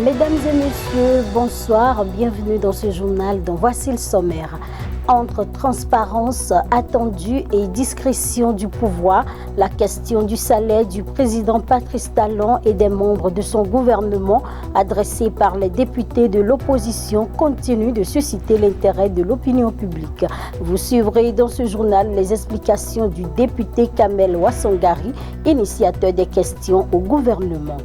Mesdames et messieurs, bonsoir, bienvenue dans ce journal dont voici le sommaire. Entre transparence attendue et discrétion du pouvoir, la question du salaire du président Patrice Talon et des membres de son gouvernement adressée par les députés de l'opposition continue de susciter l'intérêt de l'opinion publique. Vous suivrez dans ce journal les explications du député Kamel Ouassangari, initiateur des questions au gouvernement.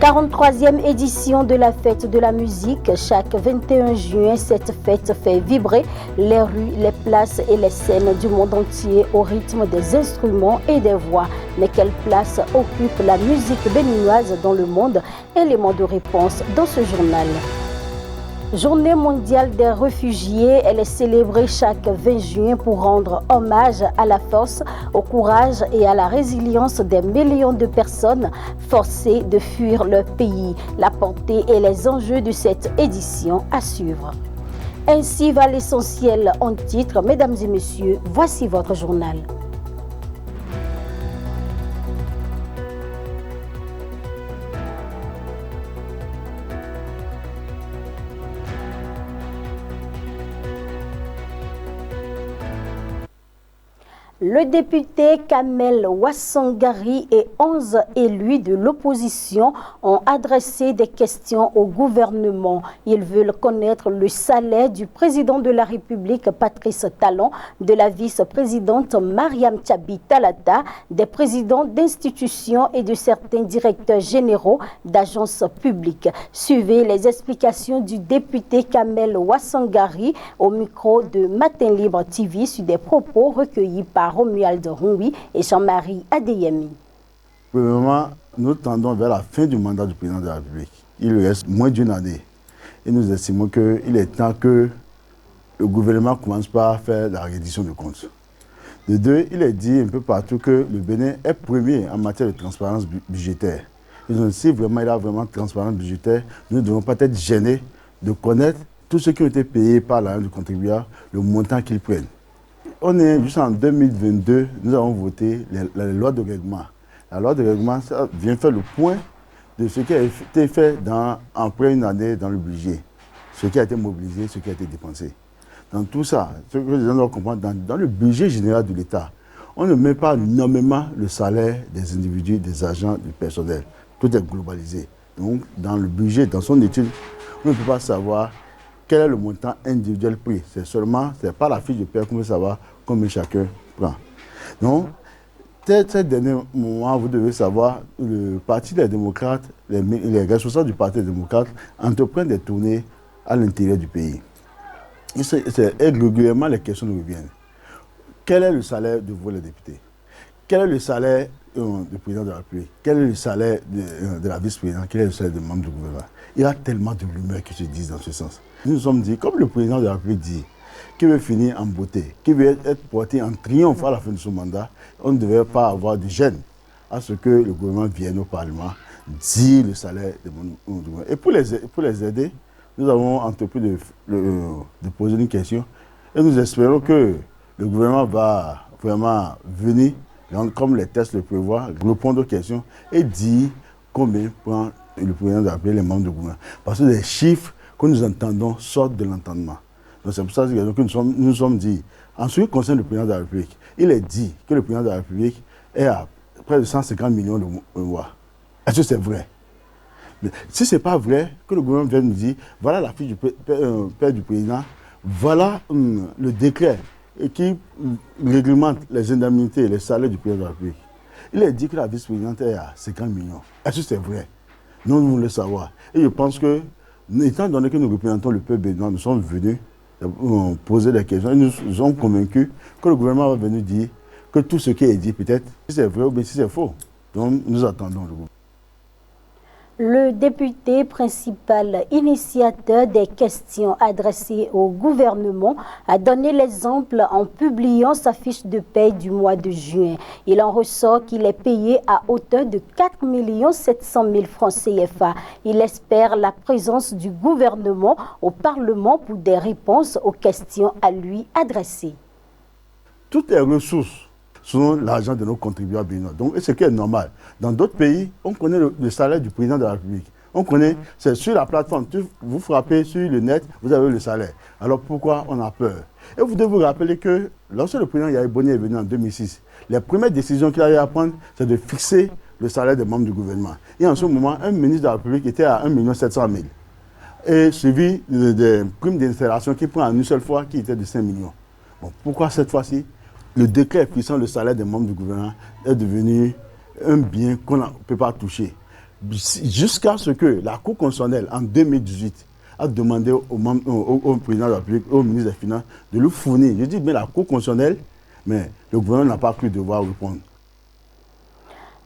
43e édition de la fête de la musique. Chaque 21 juin, cette fête fait vibrer les rues, les places et les scènes du monde entier au rythme des instruments et des voix. Mais quelle place occupe la musique béninoise dans le monde? Élément de réponse dans ce journal. Journée mondiale des réfugiés, elle est célébrée chaque 20 juin pour rendre hommage à la force, au courage et à la résilience des millions de personnes forcées de fuir leur pays. La portée et les enjeux de cette édition à suivre. Ainsi va l'essentiel en titre. Mesdames et messieurs, voici votre journal. Le député Kamel Ouassangari et 11 élus de l'opposition ont adressé des questions au gouvernement. Ils veulent connaître le salaire du président de la République, Patrice Talon, de la vice-présidente Mariam Tchabi Talata, des présidents d'institutions et de certains directeurs généraux d'agences publiques. Suivez les explications du député Kamel Ouassangari au micro de Matin Libre TV sur des propos recueillis par Romuald Roui et Jean-Marie Adeyemi. Premièrement, nous tendons vers la fin du mandat du président de la République. Il lui reste moins d'une année. Et nous estimons qu'il est temps que le gouvernement commence par faire la reddition de comptes. De deux, il est dit un peu partout que le Bénin est premier en matière de transparence budgétaire. Et donc, si vraiment il a vraiment transparence budgétaire, nous ne devons pas être gênés de connaître tous ceux qui ont été payés par l'argent du contribuable, le montant qu'ils prennent. On est juste en 2022, nous avons voté la loi de règlement. La loi de règlement ça vient faire le point de ce qui a été fait après une année dans le budget, ce qui a été mobilisé, ce qui a été dépensé. Dans tout ça, ce que les gens doivent comprendre, dans le budget général de l'État, on ne met pas nommément le salaire des individus, des agents, du personnel. Tout est globalisé. Donc, dans le budget, dans son étude, on ne peut pas savoir quel est le montant individuel pris. C'est pas la fiche de paie qu'on veut savoir combien chacun prend. Donc, ces derniers moments, vous devez savoir, le Parti des démocrates, les responsables du Parti des démocrates entreprennent des tournées à l'intérieur du pays. Et régulièrement, les questions nous reviennent. Quel est le salaire de vous, les députés? Quel est le salaire du président de la République? Quel est le salaire de la vice-présidente? Quel est le salaire des membres du gouvernement? Il y a tellement de rumeurs qui se disent dans ce sens. Nous nous sommes dit, comme le président de la République dit, qu'il veut finir en beauté, qu'il veut être porté en triomphe à la fin de son mandat, on ne devait pas avoir de gêne à ce que le gouvernement vienne au Parlement dire le salaire des membres du gouvernement. Et pour les aider, nous avons entrepris de poser une question et nous espérons que le gouvernement va vraiment venir, comme les tests le prévoient, répondre aux questions et dire combien prend le président de la République, les membres du gouvernement. Parce que les chiffres que nous entendons sortent de l'entendement. Donc c'est pour ça que nous sommes dit, en ce qui concerne le président de la République, il est dit que le président de la République est à près de 150 millions de mois. Est-ce que c'est vrai? Mais si ce n'est pas vrai, que le gouvernement vienne nous dire, voilà la fiche du père du président, voilà le décret qui réglemente les indemnités et les salaires du président de la République. Il est dit que la vice-présidente est à 50 millions. Est-ce que c'est vrai? Nous voulons le savoir. Et je pense que, étant donné que nous représentons le peuple béninois, nous sommes venus poser des questions et nous sommes convaincus que le gouvernement va venir dire que tout ce qui est dit, peut-être, si c'est vrai ou bien si c'est faux. Donc nous attendons le gouvernement. Le député principal initiateur des questions adressées au gouvernement a donné l'exemple en publiant sa fiche de paie du mois de juin. Il en ressort qu'il est payé à hauteur de 4 700 000 francs CFA. Il espère la présence du gouvernement au Parlement pour des réponses aux questions à lui adressées. Toutes les ressources sont l'argent de nos contribuables béninois. Donc, ce qui est normal. Dans d'autres pays, on connaît le salaire du président de la République. On connaît, c'est sur la plateforme. Vous frappez sur le net, vous avez le salaire. Alors pourquoi on a peur? Et vous devez vous rappeler que lorsque le président Yahya Boni est venu en 2006, les premières décisions qu'il a eu à prendre, c'est de fixer le salaire des membres du gouvernement. Et en ce moment, un ministre de la République était à 1 700 000. Et suivi des primes d'installation qui prend en une seule fois, qui était de 5 millions. Bon, pourquoi cette fois-ci, le décret fixant le salaire des membres du gouvernement est devenu un bien qu'on ne peut pas toucher? Jusqu'à ce que la Cour constitutionnelle, en 2018, a demandé au président de la République, au ministre des Finances, de lui fournir. Je dis bien la Cour constitutionnelle, mais le gouvernement n'a pas pu devoir répondre.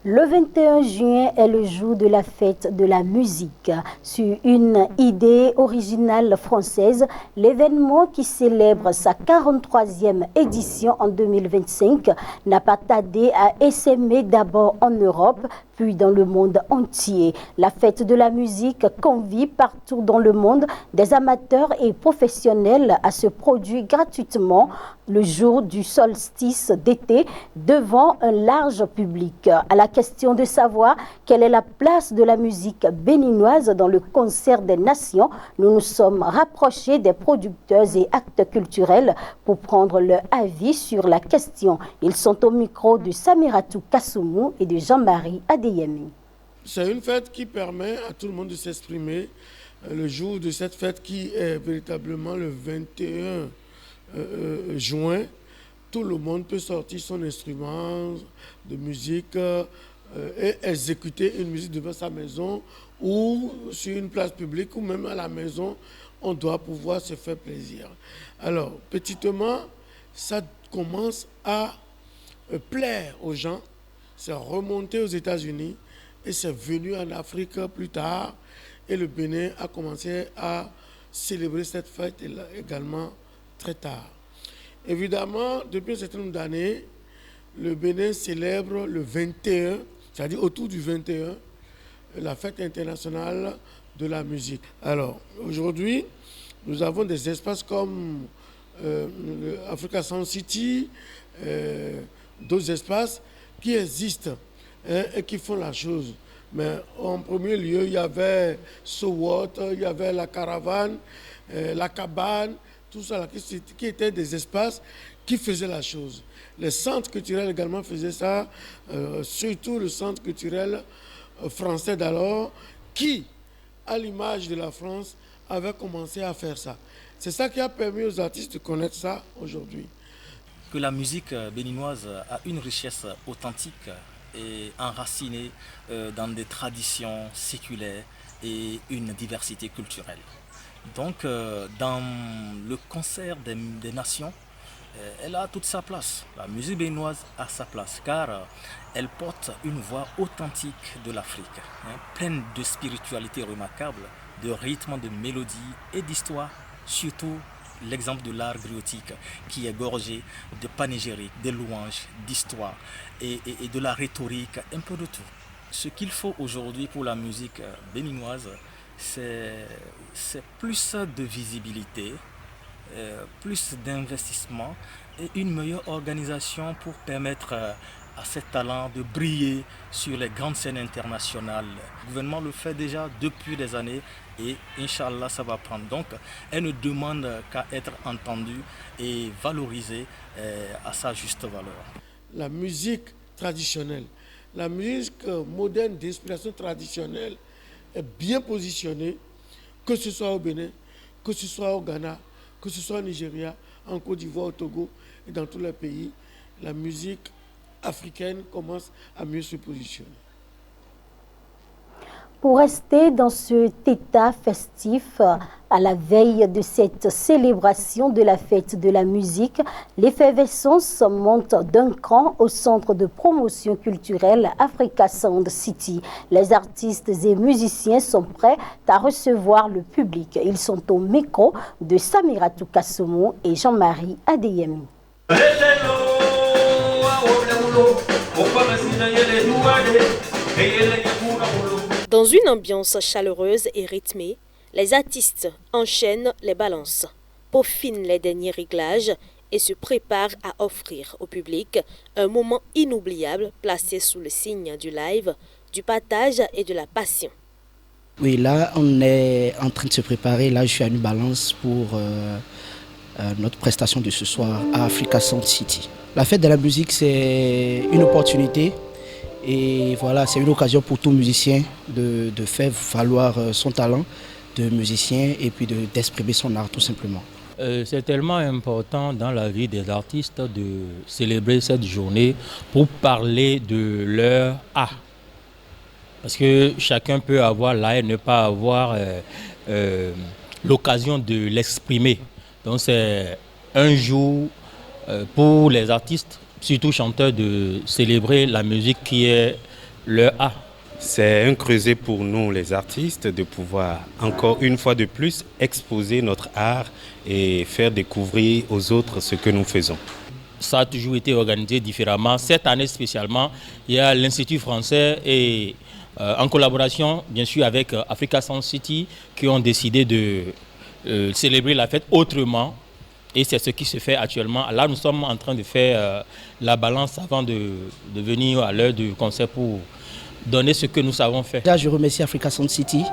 Le 21 juin est le jour de la fête de la musique. Sur une idée originale française, l'événement qui célèbre sa 43e édition en 2025 n'a pas tardé à essaimer d'abord en Europe, puis dans le monde entier. La fête de la musique convie partout dans le monde des amateurs et professionnels à se produire gratuitement le jour du solstice d'été devant un large public. À la question de savoir quelle est la place de la musique béninoise dans le concert des nations, nous nous sommes rapprochés des producteurs et acteurs culturels pour prendre leur avis sur la question. Ils sont au micro de Samiratou Kassoumou et de Jean-Marie Adeyemi. C'est une fête qui permet à tout le monde de s'exprimer. Le jour de cette fête qui est véritablement le 21 juin, tout le monde peut sortir son instrument de musique et exécuter une musique devant sa maison ou sur une place publique ou même à la maison. On doit pouvoir se faire plaisir. Alors, petitement, ça commence à plaire aux gens. C'est remonté aux États-Unis et c'est venu en Afrique plus tard. Et le Bénin a commencé à célébrer cette fête également très tard. Évidemment, depuis un certain nombre d'années, le Bénin célèbre le 21, c'est-à-dire autour du 21, la fête internationale de la musique. Alors, aujourd'hui, nous avons des espaces comme Africa Sound City, d'autres espaces qui existent et qui font la chose. Mais en premier lieu, il y avait SoWat, il y avait la caravane, la cabane, tout ça, qui étaient des espaces qui faisaient la chose. Les centres culturels également faisaient ça, surtout le centre culturel français d'alors, qui, à l'image de la France, avait commencé à faire ça. C'est ça qui a permis aux artistes de connaître ça aujourd'hui. Que la musique béninoise a une richesse authentique et enracinée dans des traditions séculaires et une diversité culturelle. Donc, dans le concert des nations, elle a toute sa place. La musique béninoise a sa place car elle porte une voix authentique de l'Afrique, pleine de spiritualité remarquable, de rythme, de mélodie et d'histoire, surtout l'exemple de l'art griotique qui est gorgé de panégyrique, de louanges, d'histoire et de la rhétorique, un peu de tout. Ce qu'il faut aujourd'hui pour la musique béninoise, c'est plus de visibilité, plus d'investissement et une meilleure organisation pour permettre à ces talents de briller sur les grandes scènes internationales. Le gouvernement le fait déjà depuis des années et Inch'Allah ça va prendre. Donc elle ne demande qu'à être entendue et valorisée à sa juste valeur. La musique traditionnelle, la musique moderne d'inspiration traditionnelle est bien positionnée, que ce soit au Bénin, que ce soit au Ghana, que ce soit au Nigeria, en Côte d'Ivoire, au Togo et dans tous les pays. La musique africaine commence à mieux se positionner. Pour rester dans cet état festif, à la veille de cette célébration de la fête de la musique, l'effervescence monte d'un cran au centre de promotion culturelle Africa Sound City. Les artistes et musiciens sont prêts à recevoir le public. Ils sont au micro de Samiratou Kassoumou et Jean-Marie Adeyemi. Dans une ambiance chaleureuse et rythmée, les artistes enchaînent les balances, peaufinent les derniers réglages et se préparent à offrir au public un moment inoubliable placé sous le signe du live, du partage et de la passion. Oui, là, on est en train de se préparer. Là, je suis à New Balance pour notre prestation de ce soir à Africa Sound City. La fête de la musique, c'est une opportunité. Et voilà, c'est une occasion pour tout musicien de faire valoir son talent de musicien et puis d'exprimer son art tout simplement. C'est tellement important dans la vie des artistes de célébrer cette journée pour parler de leur art. Parce que chacun peut avoir l'art et ne pas avoir l'occasion de l'exprimer. Donc c'est un jour pour les artistes, surtout chanteurs, de célébrer la musique qui est leur art. C'est un creuset pour nous les artistes de pouvoir encore une fois de plus exposer notre art et faire découvrir aux autres ce que nous faisons. Ça a toujours été organisé différemment. Cette année spécialement, il y a l'Institut français et en collaboration bien sûr avec Africa Sound City qui ont décidé de célébrer la fête autrement. Et c'est ce qui se fait actuellement. Là, nous sommes en train de faire la balance avant de venir à l'heure du concert pour donner ce que nous savons faire. Là, je remercie Africa Sound City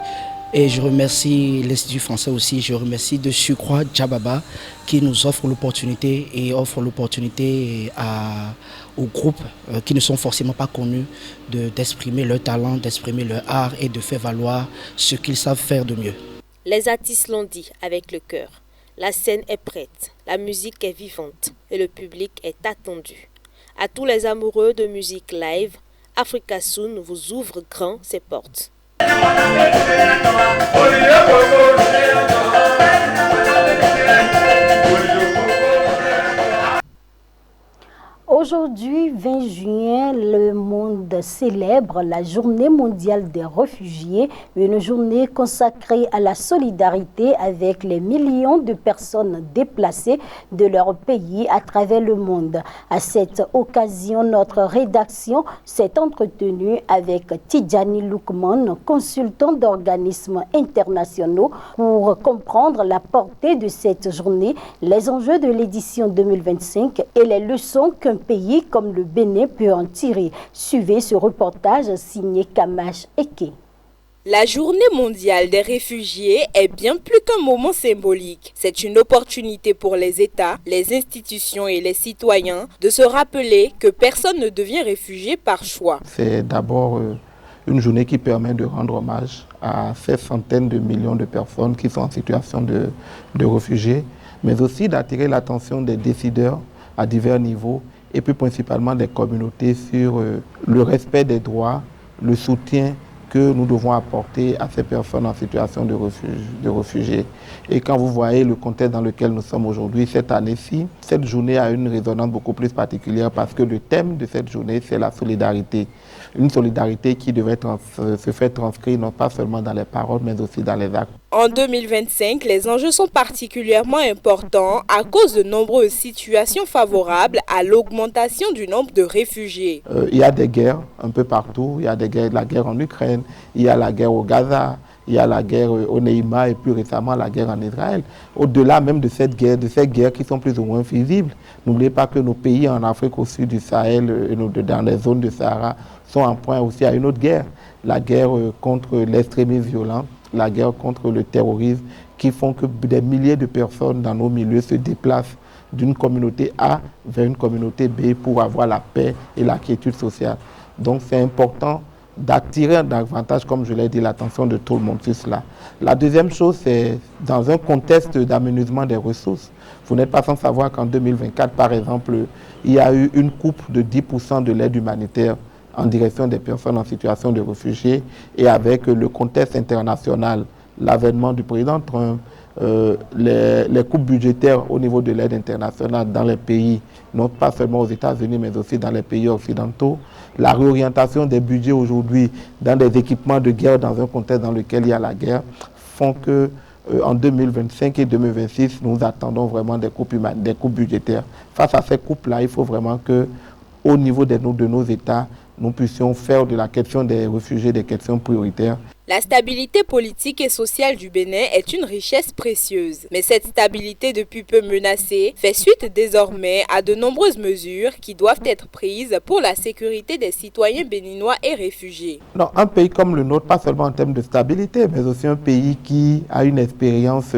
et je remercie l'Institut français aussi. Je remercie de surcroît Djababa qui nous offre l'opportunité et offre l'opportunité aux groupes qui ne sont forcément pas connus d'exprimer leur talent, d'exprimer leur art et de faire valoir ce qu'ils savent faire de mieux. Les artistes l'ont dit avec le cœur. La scène est prête, la musique est vivante et le public est attendu. À tous les amoureux de musique live, Africa Sound vous ouvre grand ses portes. Aujourd'hui, 20 juin, le monde célèbre la Journée mondiale des réfugiés, une journée consacrée à la solidarité avec les millions de personnes déplacées de leur pays à travers le monde. À cette occasion, notre rédaction s'est entretenue avec Tidjani Loukman, consultant d'organismes internationaux, pour comprendre la portée de cette journée, les enjeux de l'édition 2025 et les leçons qu'un pays comme le Bénin peut en tirer. Suivez ce reportage signé Kamash Eke. La Journée mondiale des réfugiés est bien plus qu'un moment symbolique. C'est une opportunité pour les États, les institutions et les citoyens de se rappeler que personne ne devient réfugié par choix. C'est d'abord une journée qui permet de rendre hommage à ces centaines de millions de personnes qui sont en situation de réfugiés, mais aussi d'attirer l'attention des décideurs à divers niveaux et puis principalement des communautés sur le respect des droits, le soutien que nous devons apporter à ces personnes en situation de réfugiés. Et quand vous voyez le contexte dans lequel nous sommes aujourd'hui, cette année-ci, cette journée a une résonance beaucoup plus particulière parce que le thème de cette journée, c'est la solidarité. Une solidarité qui devait se faire transcrire non pas seulement dans les paroles, mais aussi dans les actes. En 2025, les enjeux sont particulièrement importants à cause de nombreuses situations favorables à l'augmentation du nombre de réfugiés. Il y a des guerres un peu partout. Il y a la guerre en Ukraine, il y a la guerre au Gaza, il y a la guerre au Neïma et plus récemment la guerre en Israël. Au-delà même de ces guerres qui sont plus ou moins visibles, n'oubliez pas que nos pays en Afrique au sud du Sahel, dans les zones du Sahara, sont en point aussi à une autre guerre. La guerre contre l'extrémisme violent, la guerre contre le terrorisme, qui font que des milliers de personnes dans nos milieux se déplacent d'une communauté A vers une communauté B pour avoir la paix et la quiétude sociale. Donc c'est important d'attirer davantage, comme je l'ai dit, l'attention de tout le monde sur cela. La deuxième chose, c'est dans un contexte d'amenuisement des ressources. Vous n'êtes pas sans savoir qu'en 2024, par exemple, il y a eu une coupe de 10% de l'aide humanitaire en direction des personnes en situation de réfugiés, et avec le contexte international, l'avènement du président Trump, les coupes budgétaires au niveau de l'aide internationale dans les pays, non pas seulement aux États-Unis, mais aussi dans les pays occidentaux, la réorientation des budgets aujourd'hui dans des équipements de guerre dans un contexte dans lequel il y a la guerre, font que en 2025 et 2026, nous attendons vraiment des coupes budgétaires. Face à ces coupes-là, il faut vraiment que, au niveau de nos États, nous puissions faire de la question des réfugiés des questions prioritaires. La stabilité politique et sociale du Bénin est une richesse précieuse. Mais cette stabilité depuis peu menacée fait suite désormais à de nombreuses mesures qui doivent être prises pour la sécurité des citoyens béninois et réfugiés. Non, un pays comme le nôtre, pas seulement en termes de stabilité, mais aussi un pays qui a une expérience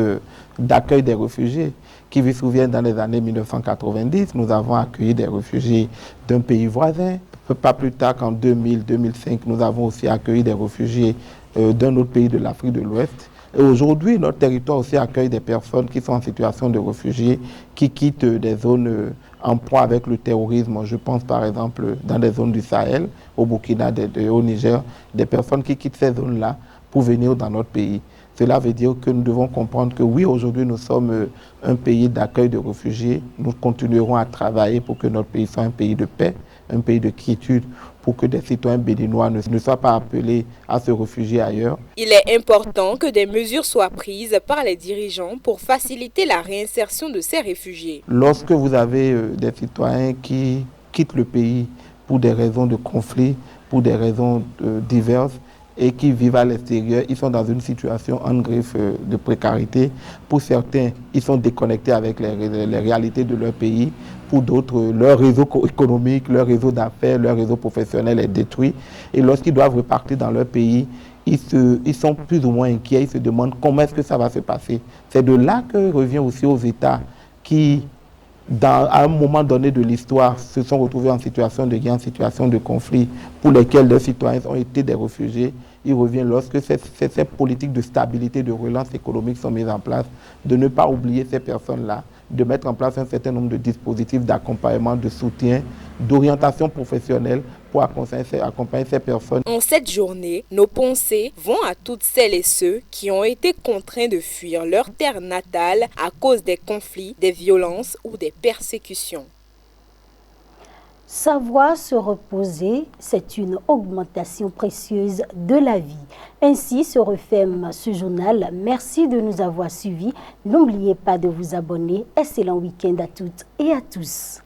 d'accueil des réfugiés. Qui vous souvient, dans les années 1990, nous avons accueilli des réfugiés d'un pays voisin. Pas plus tard qu'en 2000-2005, nous avons aussi accueilli des réfugiés d'un autre pays de l'Afrique de l'Ouest. Et aujourd'hui, notre territoire aussi accueille des personnes qui sont en situation de réfugiés, qui quittent des zones en proie avec le terrorisme. Je pense par exemple dans des zones du Sahel, au Burkina, au Niger, des personnes qui quittent ces zones-là pour venir dans notre pays. Cela veut dire que nous devons comprendre que oui, aujourd'hui, nous sommes un pays d'accueil de réfugiés. Nous continuerons à travailler pour que notre pays soit un pays de paix, un pays de quiétude, pour que des citoyens béninois ne soient pas appelés à se réfugier ailleurs. Il est important que des mesures soient prises par les dirigeants pour faciliter la réinsertion de ces réfugiés. Lorsque vous avez des citoyens qui quittent le pays pour des raisons de conflit, pour des raisons diverses, et qui vivent à l'extérieur, ils sont dans une situation en griffe de précarité. Pour certains, ils sont déconnectés avec les réalités de leur pays. Pour d'autres, leur réseau économique, leur réseau d'affaires, leur réseau professionnel est détruit. Et lorsqu'ils doivent repartir dans leur pays, ils sont plus ou moins inquiets, ils se demandent comment est-ce que ça va se passer. C'est de là que revient aussi aux États qui, à un moment donné de l'histoire, se sont retrouvés en situation de guerre, en situation de conflit, pour lesquels leurs citoyens ont été des réfugiés. Il revient lorsque ces politiques de stabilité, de relance économique sont mises en place, de ne pas oublier ces personnes-là, de mettre en place un certain nombre de dispositifs d'accompagnement, de soutien, d'orientation professionnelle pour accompagner ces personnes. En cette journée, nos pensées vont à toutes celles et ceux qui ont été contraints de fuir leur terre natale à cause des conflits, des violences ou des persécutions. Savoir se reposer, c'est une augmentation précieuse de la vie. Ainsi se referme ce journal. Merci de nous avoir suivis. N'oubliez pas de vous abonner. Excellent week-end à toutes et à tous.